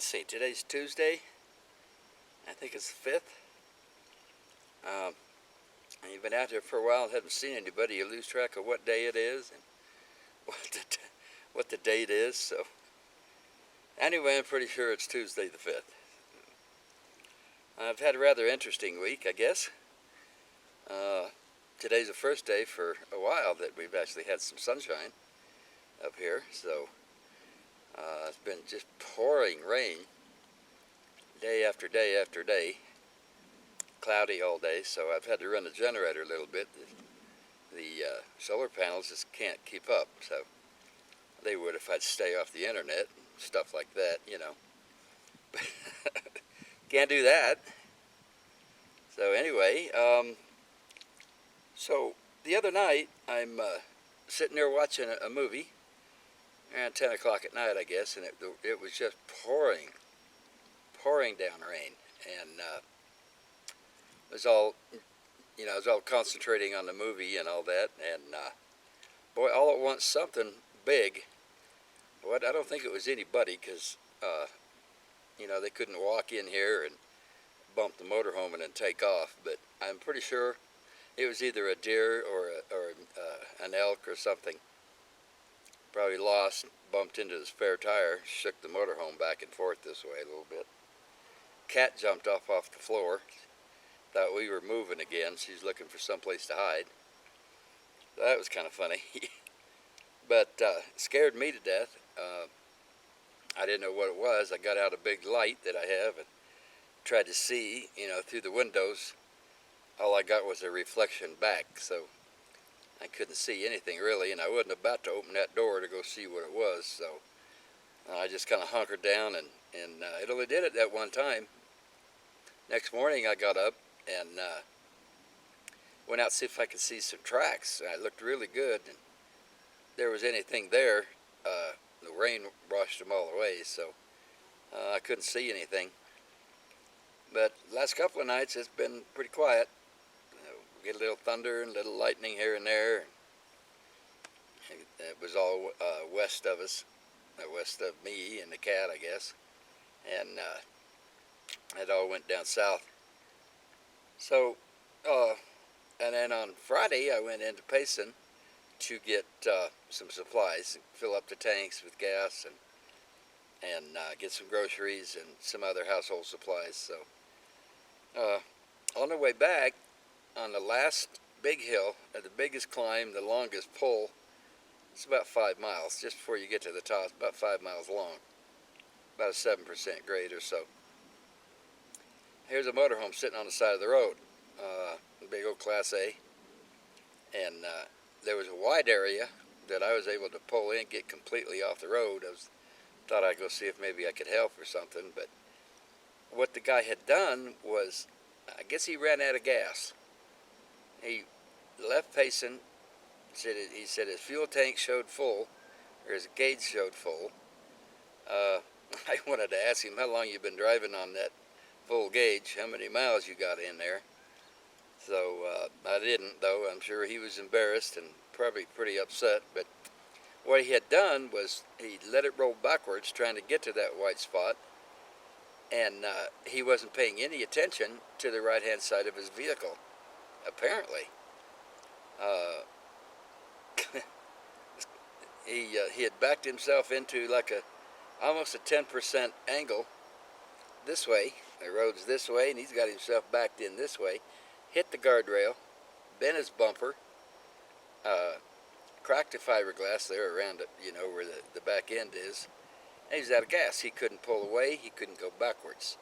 Let's see, today's Tuesday. I think it's the 5th. And you've been out there for a while and haven't seen anybody. You lose track of what day it is and what the date is. So anyway, I'm pretty sure it's Tuesday the 5th. I've had a rather interesting week, I guess. Today's the first day for a while that we've actually had some sunshine up here. So it's been just pouring rain day after day after day. Cloudy all day, so I've had to run the generator a little bit. The solar panels just can't keep up, so they would if I'd stay off the internet and stuff like that, you know. Can't do that. So anyway, so the other night I'm sitting there watching a movie around 10 o'clock at night, I guess, and it was just pouring down rain, and it was all, you know, I was all concentrating on the movie and all that, and boy, all at once something big. Boy, I don't think it was anybody, because you know, they couldn't walk in here and bump the motorhome and then take off. But I'm pretty sure it was either a deer or an elk or something. Probably lost, bumped into the spare tire, shook the motorhome back and forth this way a little bit. Cat jumped off the floor. Thought we were moving again. She's looking for someplace to hide. So that was kind of funny. But it scared me to death. I didn't know what it was. I got out a big light that I have and tried to see, you know, through the windows. All I got was a reflection back, so I couldn't see anything really, and I wasn't about to open that door to go see what it was, so I just kind of hunkered down, and it only did it that one time. Next morning I got up and went out to see if I could see some tracks. I looked really good, and if there was anything there, the rain washed them all away, so I couldn't see anything. But last couple of nights it's been pretty quiet. We get a little thunder and a little lightning here and there. It was all west of us, west of me and the cat, I guess, and it all went down south. So, and then on Friday I went into Payson to get some supplies, fill up the tanks with gas, and get some groceries and some other household supplies. So on the way back, on the last big hill, at the biggest climb, the longest pull, it's about 5 miles. Just before you get to the top, it's about 5 miles long, about a 7% grade or so. Here's a motorhome sitting on the side of the road, a big old Class A, and there was a wide area that I was able to pull in, get completely off the road. Thought I'd go see if maybe I could help or something, but what the guy had done was, I guess he ran out of gas. He left Payson. He said his fuel tank showed full, or his gauge showed full. I wanted to ask him how long you've been driving on that full gauge, how many miles you got in there. So I didn't, though. I'm sure he was embarrassed and probably pretty upset. But what he had done was he let it roll backwards trying to get to that white spot, and he wasn't paying any attention to the right-hand side of his vehicle, apparently. He had backed himself into like almost a 10% angle this way. The road's this way, and he's got himself backed in this way. Hit the guardrail, bent his bumper, cracked the fiberglass there around it, you know, where the back end is. And he was out of gas. He couldn't pull away. He couldn't go backwards.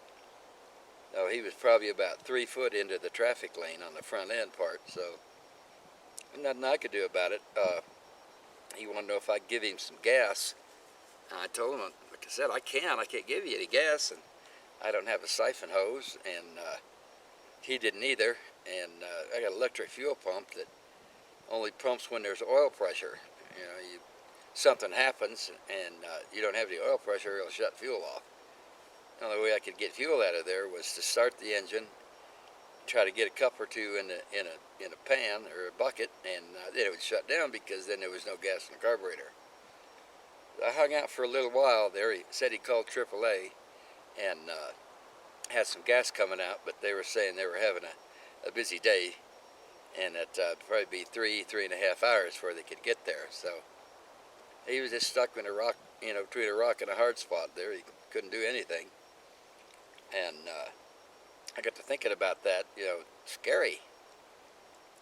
No, he was probably about 3 foot into the traffic lane on the front end part, so nothing I could do about it. He wanted to know if I'd give him some gas. And I told him, like I said, I can't give you any gas, and I don't have a siphon hose, and he didn't either. And I got an electric fuel pump that only pumps when there's oil pressure. You know, something happens and you don't have any oil pressure, it'll shut fuel off. The only way I could get fuel out of there was to start the engine, try to get a cup or two in a pan or a bucket, and then it would shut down because then there was no gas in the carburetor. I hung out for a little while there. He said he called AAA, and had some gas coming out, but they were saying they were having a busy day, and that probably be 3.5 hours before they could get there. So he was just stuck in a rock, between a rock and a hard spot there. He couldn't do anything. And I got to thinking about that, scary.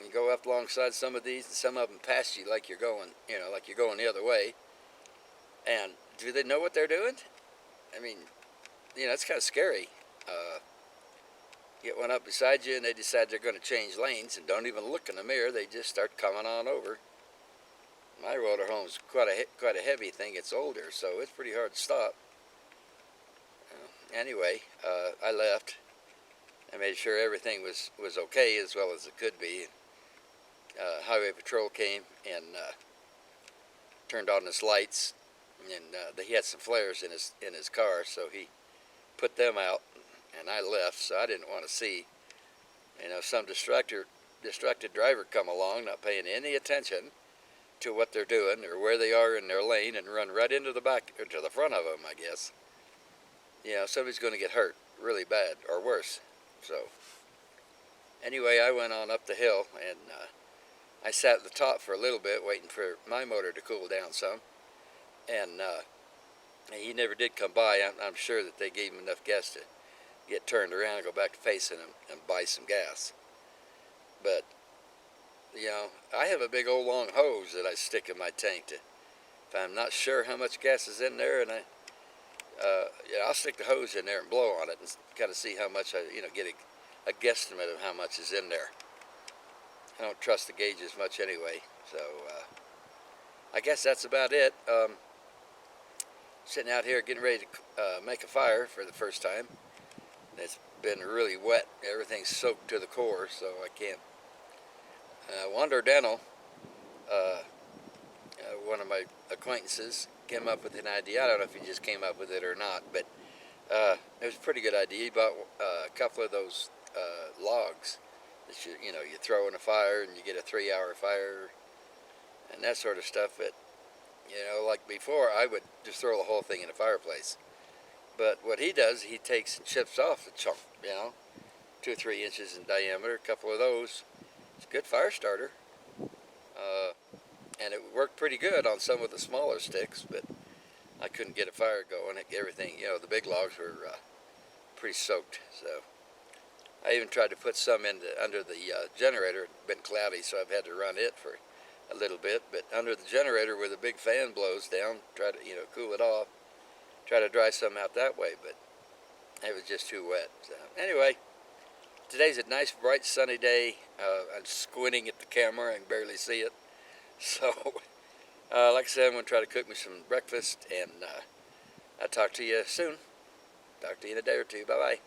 You go up alongside some of these, and some of them pass you like you're going, like you're going the other way. And do they know what they're doing? I mean, it's kind of scary. Get one up beside you, and they decide they're going to change lanes, and don't even look in the mirror. They just start coming on over. My motorhome's quite a heavy thing. It's older, so it's pretty hard to stop. Anyway, I left. I made sure everything was okay, as well as it could be. Highway patrol came and turned on his lights, and he had some flares in his car, so he put them out, and I left. So I didn't want to see, some distracted driver come along, not paying any attention to what they're doing or where they are in their lane, and run right into the back or to the front of them, I guess. Somebody's going to get hurt really bad or worse. So anyway, I went on up the hill, and I sat at the top for a little bit waiting for my motor to cool down some, and he never did come by. I'm sure that they gave him enough gas to get turned around and go back to facing him and buy some gas. But I have a big old long hose that I stick in my tank to, if I'm not sure how much gas is in there, and I'll stick the hose in there and blow on it and kind of see how much get a guesstimate of how much is in there. I don't trust the gauges much anyway, so I guess that's about it. Sitting out here getting ready to make a fire for the first time. It's been really wet. Everything's soaked to the core, so I can't. Wander Dental, one of my acquaintances, came up with an idea. I don't know if he just came up with it or not, but it was a pretty good idea. He bought a couple of those logs that you throw in a fire, and you get a 3-hour fire and that sort of stuff. But like before, I would just throw the whole thing in the fireplace. But what he does, he takes and chips off the chunk, 2 or 3 inches in diameter, a couple of those. It's a good fire starter. And it worked pretty good on some of the smaller sticks, but I couldn't get a fire going. Everything, the big logs were pretty soaked. So I even tried to put some under the generator. It's been cloudy, so I've had to run it for a little bit. But under the generator, where the big fan blows down, try to cool it off. Try to dry some out that way, but it was just too wet. So anyway, today's a nice, bright, sunny day. I'm squinting at the camera. I can barely see it. So, like I said, I'm going to try to cook me some breakfast, and I'll talk to you soon. Talk to you in a day or two. Bye-bye.